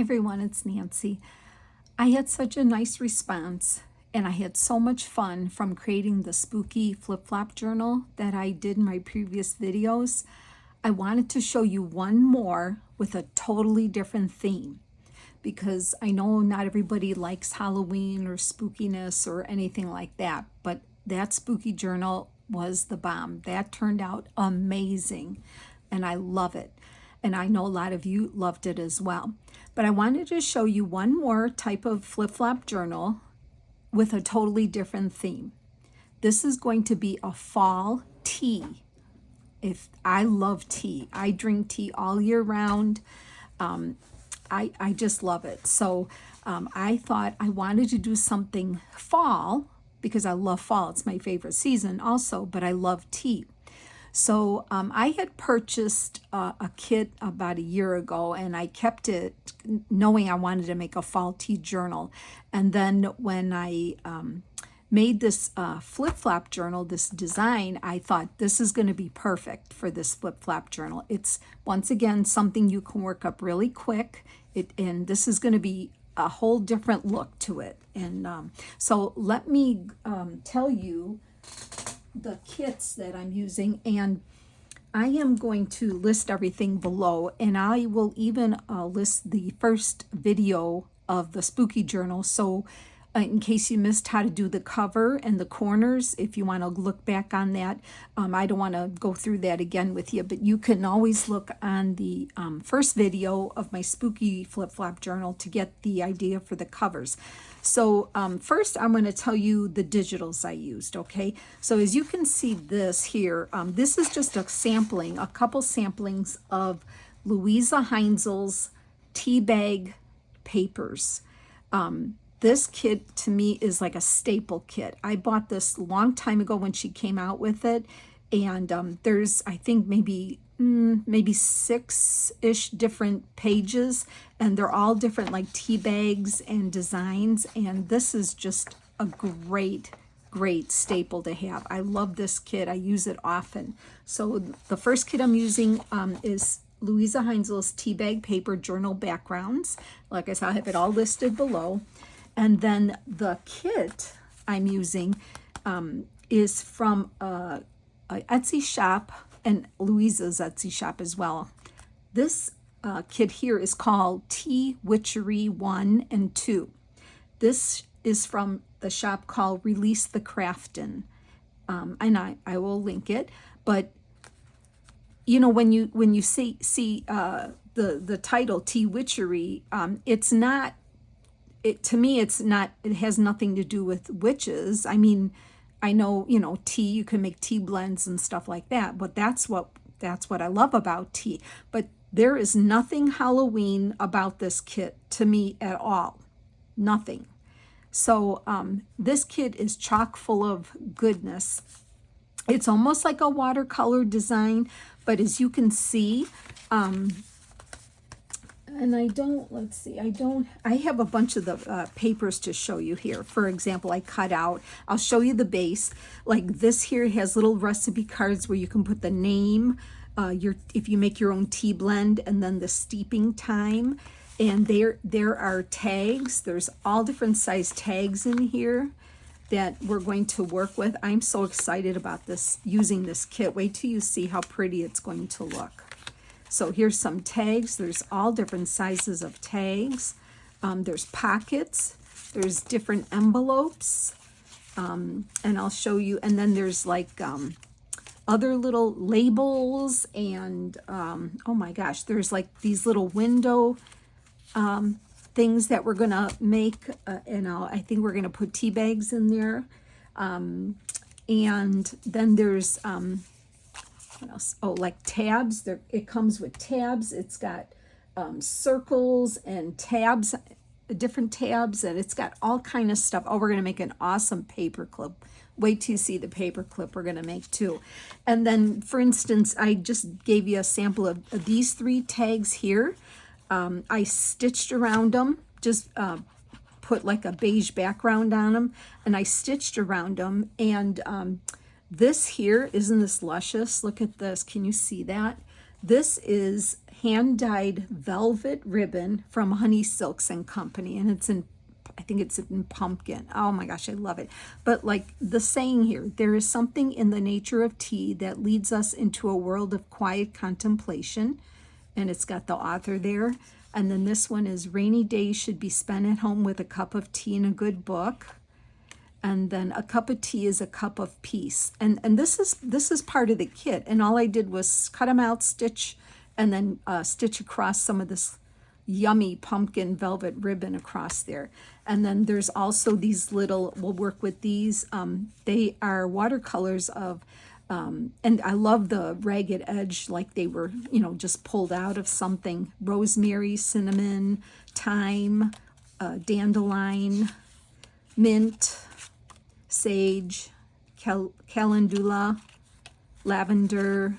everyone, it's Nancy. I had such a nice response and I had so much fun from creating the spooky flip-flop journal that I did in my previous videos. I wanted to show you one more with a totally different theme because I know not everybody likes Halloween or spookiness or anything like that, but that spooky journal was the bomb. That turned out amazing and I love it. And I know a lot of you loved it as well. But I wanted to show you one more type of flip-flop journal with a totally different theme. This is going to be a fall tea. If I love tea, I drink tea all year round. I just love it. So I thought I wanted to do something fall because I love fall. It's my favorite season also, but I love tea. So I had purchased a kit about a year ago and I kept it knowing I wanted to make a fall tea journal. And then when I made this flip-flop journal, this design, I thought this is going to be perfect for this flip-flop journal. It's, once again, something you can work up really quick. And this is going to be a whole different look to it. And so let me tell you the kits that I'm using, and I am going to list everything below, and I will even list the first video of the spooky journal, so in case you missed how to do the cover and the corners, if you want to look back on that, I don't want to go through that again with you, but you can always look on the first video of my spooky flip-flop journal to get the idea for the covers. So first I'm going to tell you the digitals I used, okay? So as you can see this here, this is just a sampling, a couple samplings of Louisa Heinzel's tea bag papers. This kit to me is like a staple kit. I bought this a long time ago when she came out with it, and there's, I think, maybe 6-ish different pages, and they're all different like tea bags and designs, and this is just a great staple to have. I love this kit. I use it often. So the first kit I'm using is Louisa Heinzel's tea bag paper journal backgrounds. Like I said, I have it all listed below. And then the kit I'm using is from a Etsy shop, and Louisa's Etsy shop as well. This kit here is called Tea Witchery 1 and 2. This is from the shop called Release the Craftin', and I will link it. But you know, when you see the title Tea Witchery, it's not. To me, it's not. It has nothing to do with witches. I mean, I know, you know, tea, you can make tea blends and stuff like that, but that's what I love about tea. But there is nothing Halloween about this kit to me at all. Nothing. So this kit is chock full of goodness. It's almost like a watercolor design, but as you can see, and I have a bunch of the papers to show you here. For example, I cut out, I'll show you the base. Like this here has little recipe cards where you can put the name, if you make your own tea blend, and then the steeping time. And there are tags. There's all different size tags in here that we're going to work with. I'm so excited about this, using this kit. Wait till you see how pretty it's going to look. So here's some tags. There's all different sizes of tags. There's pockets. There's different envelopes. And I'll show you. And then there's like other little labels. And oh my gosh, there's like these little window things that we're going to make. And I think we're going to put tea bags in there. And then there's... what else? Oh, like tabs. It comes with tabs. It's got circles and tabs, different tabs, and it's got all kind of stuff. Oh, we're going to make an awesome paper clip. Wait till you see the paper clip we're going to make too. And then, for instance, I just gave you a sample of these 3 tags here. I stitched around them, just put like a beige background on them, and I stitched around them, and this here, isn't this luscious? Look at this. Can you see that? This is hand-dyed velvet ribbon from Honey Silks and Company, and it's in, I think it's in pumpkin. Oh my gosh, I love it. But like the saying here, there is something in the nature of tea that leads us into a world of quiet contemplation. And it's got the author there. And then this one is rainy days should be spent at home with a cup of tea and a good book. And then a cup of tea is a cup of peace. And this is part of the kit. And all I did was cut them out, stitch, and then stitch across some of this yummy pumpkin velvet ribbon across there. And then there's also these little, we'll work with these. They are watercolors of, and I love the ragged edge, like they were, you know, just pulled out of something. Rosemary, cinnamon, thyme, dandelion, mint, sage, calendula, lavender,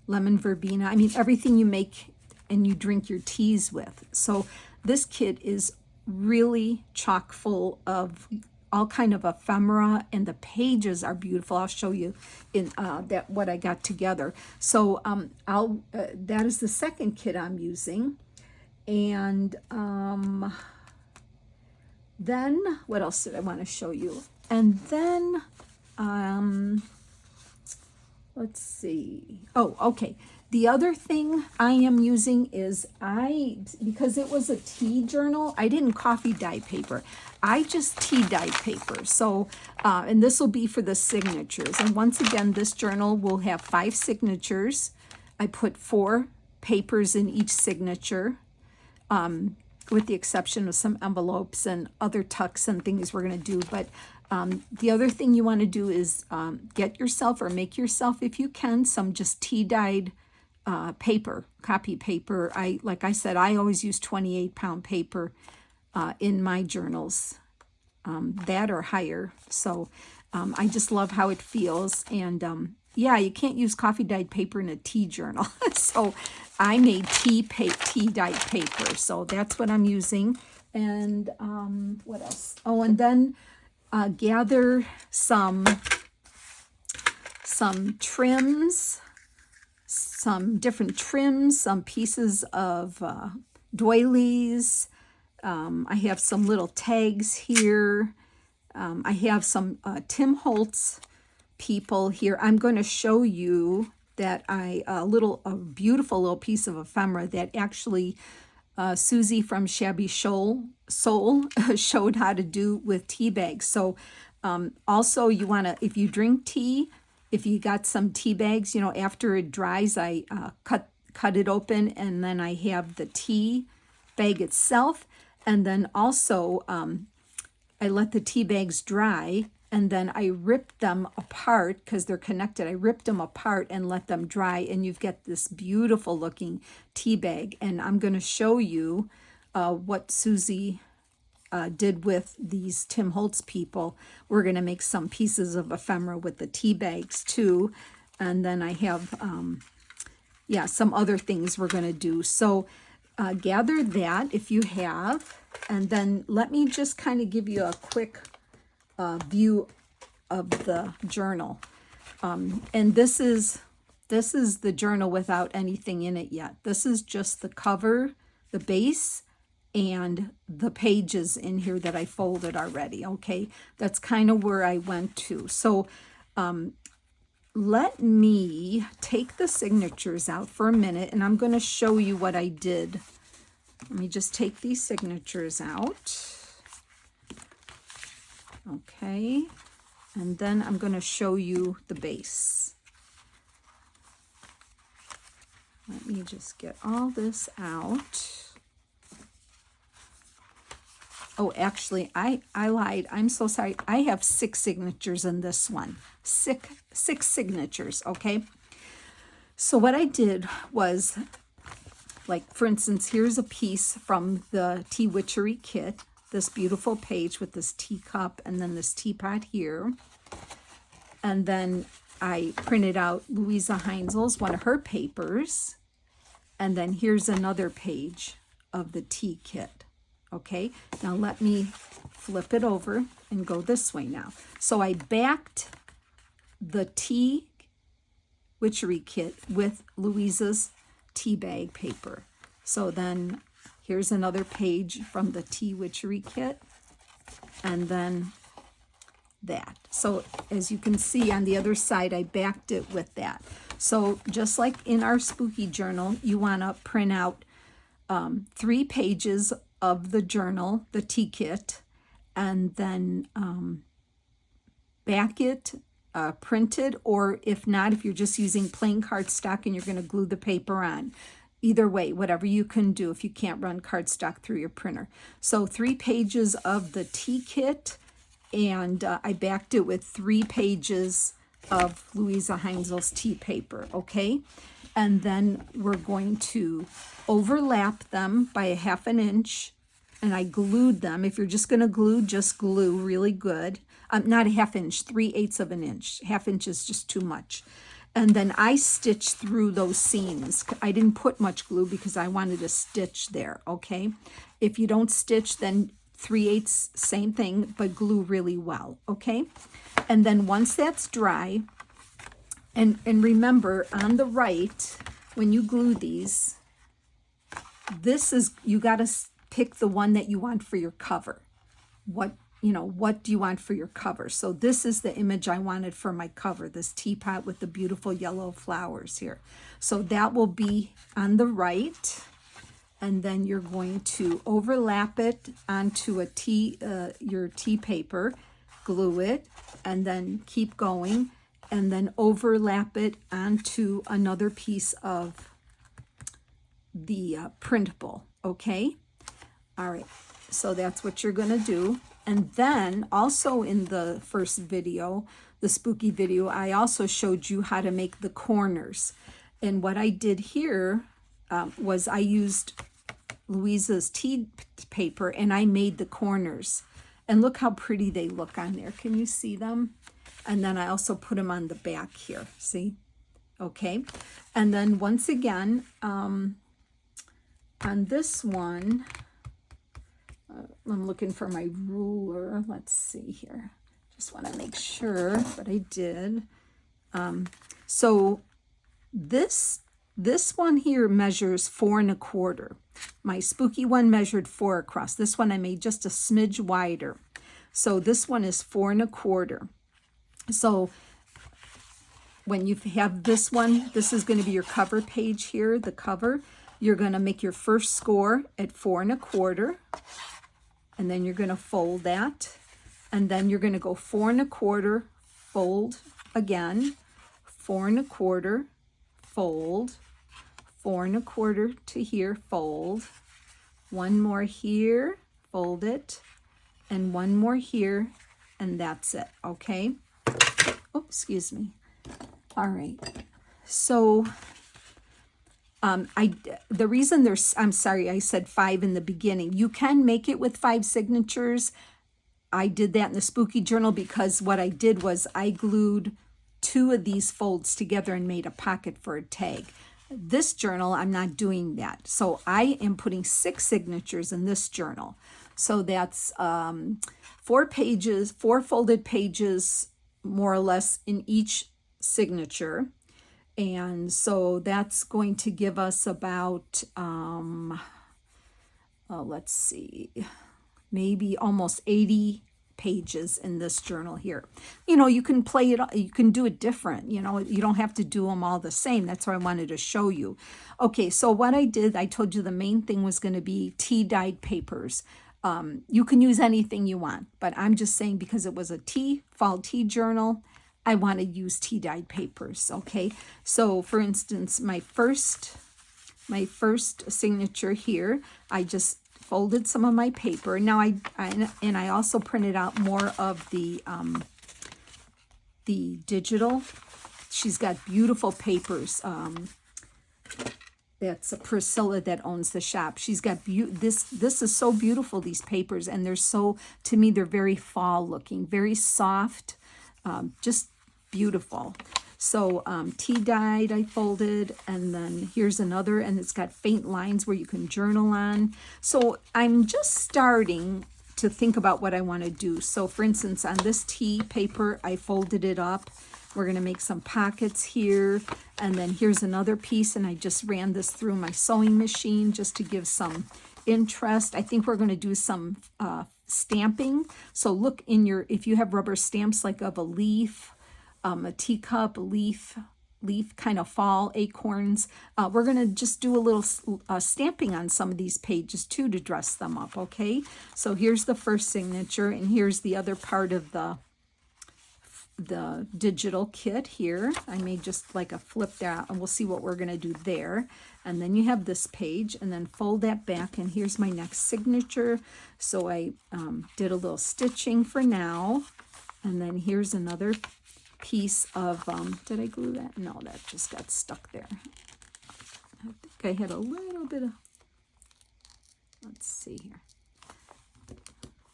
lemon verbena. I mean, everything you make and you drink your teas with. So this kit is really chock full of all kind of ephemera, and the pages are beautiful. I'll show you in that what I got together. So that is the second kit I'm using. And then what else did I want to show you? And then let's see. Oh, okay. The other thing I am using is because it was a tea journal, I didn't coffee dye paper. I just tea dyed paper. So, and this will be for the signatures. And once again, this journal will have 5 signatures. I put 4 papers in each signature, with the exception of some envelopes and other tucks and things we're going to do. But the other thing you want to do is get yourself, or make yourself if you can, some just tea dyed paper, copy paper. Like I said, I always use 28-pound paper in my journals, that or higher. So I just love how it feels. And yeah, you can't use coffee dyed paper in a tea journal. So I made tea dyed paper. So that's what I'm using. And what else? Oh, and then gather some trims, some different trims, some pieces of doilies. I have some little tags here. I have some Tim Holtz people here. I'm going to show you that a beautiful little piece of ephemera that actually Susie from Shabby Soul showed how to do with tea bags. So also you want to, if you drink tea, if you got some tea bags, you know, after it dries, I cut it open, and then I have the tea bag itself. And then also I let the tea bags dry, and then I ripped them apart because they're connected. I ripped them apart and let them dry, and you've got this beautiful looking tea bag. And I'm going to show you what Susie did with these Tim Holtz people. We're going to make some pieces of ephemera with the tea bags too. And then I have, some other things we're going to do. So gather that if you have, and then let me just kind of give you a quick view of the journal. And this is the journal without anything in it yet. This is just the cover, the base, and the pages in here that I folded already. Okay, that's kind of where I went to. So let me take the signatures out for a minute, and I'm going to show you what I did. Let me just take these signatures out. Okay, and then I'm going to show you the base. Let me just get all this out. Oh, actually, I lied. I'm so sorry. I have 6 signatures in this one. Six signatures, okay? So what I did was, like, for instance, here's a piece from the Tea Witchery kit. This beautiful page with this teacup and then this teapot here. And then I printed out Louisa Heinzel's, one of her papers. And then here's another page of the tea kit. Okay, now let me flip it over and go this way now. So I backed the Tea Witchery kit with Louisa's tea bag paper. So then here's another page from the tea witchery kit, and then that. So as you can see on the other side, I backed it with that. So just like in our spooky journal, you want to print out 3 pages of the journal, the tea kit, and then back it, printed, or if not, if you're just using plain cardstock and you're going to glue the paper on. Either way, whatever you can do if you can't run cardstock through your printer. So 3 pages of the tea kit, and I backed it with 3 pages of Louisa Heinzel's tea paper, okay? And then we're going to overlap them by a 1/2 inch, and I glued them. If you're just going to glue, just glue really good. Not a 1/2 inch, 3/8 of an inch. 1/2 inch is just too much. And then I stitched through those seams. I didn't put much glue because I wanted to stitch there, okay? If you don't stitch, then 3/8, same thing, but glue really well, okay? And then once that's dry, and remember, on the right, when you glue these, this is, you got to pick the one that you want for your cover. What do you want for your cover? So this is the image I wanted for my cover, this teapot with the beautiful yellow flowers here. So that will be on the right. And then you're going to overlap it onto your tea paper, glue it, and then keep going, and then overlap it onto another piece of the printable, okay? All right, so that's what you're gonna do. And then also in the first video, the spooky video, I also showed you how to make the corners. And what I did here was I used Louisa's tea paper and I made the corners. And look how pretty they look on there. Can you see them? And then I also put them on the back here, see? Okay. And then once again, on this one, I'm looking for my ruler. Let's see here. Just want to make sure, but I did. So this one here measures 4 1/4. My spooky one measured 4 across. This one I made just a smidge wider. So this one is 4 1/4. So when you have this one, this is going to be your cover page here, the cover. You're going to make your first score at 4 1/4. And then you're going to fold that. And then you're going to go 4 1/4, fold again, 4 1/4, fold, 4 1/4 to here, fold, one more here, fold it, and one more here, and that's it, okay? Oh, excuse me. All right. So the reason I'm sorry, I said 5 in the beginning. You can make it with 5 signatures. I did that in the spooky journal because what I did was I glued 2 of these folds together and made a pocket for a tag. This journal, I'm not doing that. So I am putting 6 signatures in this journal. So that's 4 pages, 4 folded pages, more or less, in each signature. And so that's going to give us about, let's see, maybe almost 80 pages in this journal here. You know, you can play it, you can do it different, you know, you don't have to do them all the same. That's what I wanted to show you. Okay, so what I did, I told you the main thing was going to be tea dyed papers. You can use anything you want, but I'm just saying because it was a fall tea journal, I want to use tea dyed papers, okay? So for instance, my first signature here, I just folded some of my paper. Now I also printed out more of the digital. She's got beautiful papers. That's Priscilla that owns the shop. She's got this is so beautiful, these papers, and they're so, to me, they're very fall looking, very soft, just beautiful. So tea dyed I folded, and then here's another, and it's got faint lines where you can journal on. So I'm just starting to think about what I want to do. So for instance, on this tea paper, I folded it up. We're going to make some pockets here, and then here's another piece, and I just ran this through my sewing machine just to give some interest. I think we're going to do some stamping. So look in your, if you have rubber stamps like of a leaf, a teacup, a leaf kind of fall, acorns, we're going to just do a little stamping on some of these pages too to dress them up, okay? So here's the first signature, and here's the other part of the digital kit here. I made just like a flip there, and we'll see what we're going to do there. And then you have this page, and then fold that back, and here's my next signature. So I did a little stitching for now, and then here's another piece of, did I glue that? No, that just got stuck there. I think I had a little bit of, let's see here.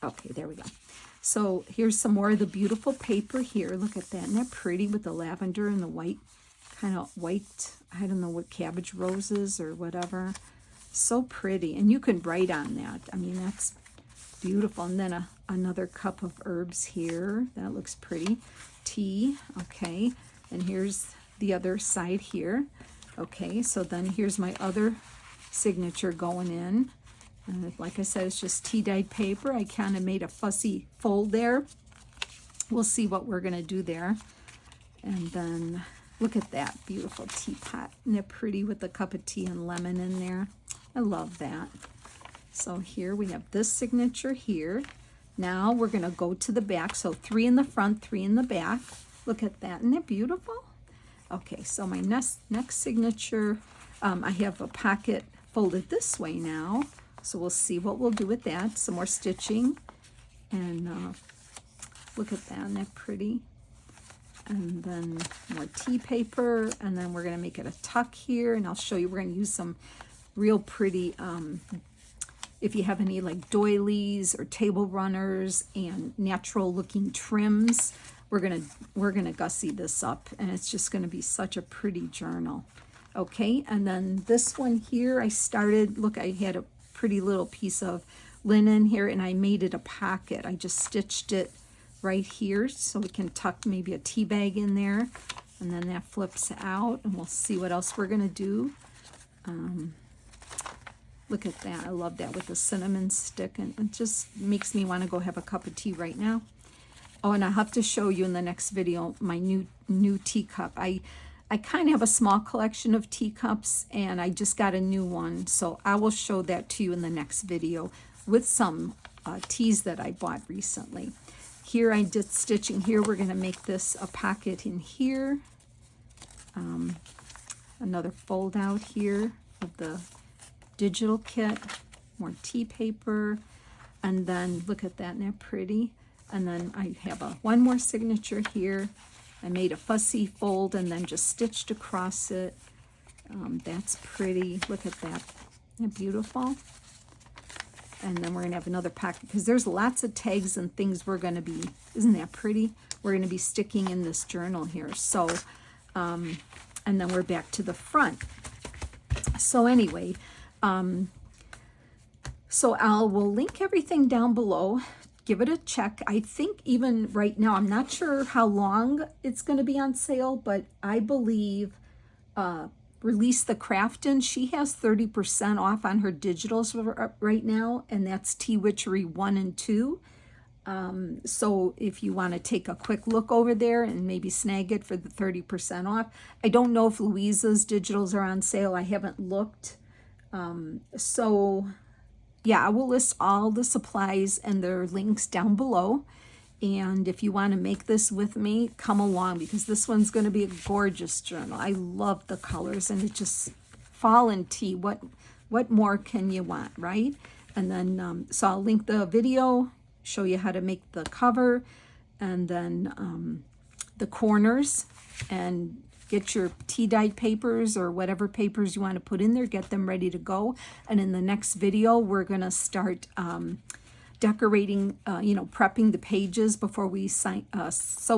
Okay, there we go. So here's some more of the beautiful paper here. Look at that. Isn't that pretty with the lavender and the white, kind of white, I don't know what, cabbage roses or whatever. So pretty. And you can write on that. I mean, that's beautiful. And then another cup of herbs here. That looks pretty. Tea. Okay. And here's the other side here. Okay. So then here's my other signature going in. And like I said, it's just tea-dyed paper. I kind of made a fussy fold there. We'll see what we're going to do there. And then look at that beautiful teapot. Isn't it pretty with a cup of tea and lemon in there? I love that. So here we have this signature here. Now we're going to go to the back. So 3 in the front, 3 in the back. Look at that. Isn't it beautiful? Okay, so my next signature, I have a pocket folded this way now. So we'll see what we'll do with that. Some more stitching. And look at that. Isn't that pretty? And then more tea paper. And then we're going to make it a tuck here. And I'll show you. We're going to use some real pretty, if you have any like doilies or table runners and natural looking trims, we're gonna gussy this up. And it's just going to be such a pretty journal. Okay. And then this one here, I started, look, I had a pretty little piece of linen here, and I made it a pocket. I just stitched it right here so we can tuck maybe a tea bag in there, and then that flips out, and we'll see what else we're gonna do. Look at that. I love that with the cinnamon stick, and it just makes me want to go have a cup of tea right now. Oh, and I have to show you in the next video my new teacup. I kind of have a small collection of teacups, and I just got a new one. So I will show that to you in the next video with some teas that I bought recently. Here I did stitching here. We're going to make this a pocket in here. Another fold out here of the digital kit. More tea paper. And then look at that, isn't that pretty? And then I have one more signature here. I made a fussy fold and then just stitched across it. That's pretty. Look at that. Isn't that beautiful? And then we're going to have another pocket because there's lots of tags and things we're going to be, isn't that pretty? We're going to be sticking in this journal here. So, and then we're back to the front. So anyway, so we'll link everything down below. Give it a check. I think even right now, I'm not sure how long it's going to be on sale, but I believe Release the Craftin', she has 30% off on her digitals right now, and that's Tea Witchery 1 and 2. So if you want to take a quick look over there and maybe snag it for the 30% off. I don't know if Louisa's digitals are on sale. I haven't looked. So yeah, I will list all the supplies and their links down below. And if you want to make this with me, come along, because this one's going to be a gorgeous journal. I love the colors, and it just fall and tea. What more can you want, right? And then, so I'll link the video, show you how to make the cover, and then the corners, and get your tea-dyed papers or whatever papers you want to put in there, get them ready to go. And in the next video, we're going to start decorating, prepping the pages before we sew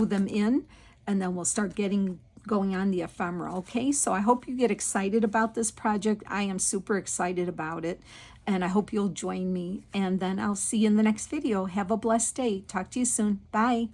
them in, and then we'll start going on the ephemera. Okay, so I hope you get excited about this project. I am super excited about it, And I hope you'll join me. And then I'll see you in the next video. Have a blessed day. Talk to you soon. Bye.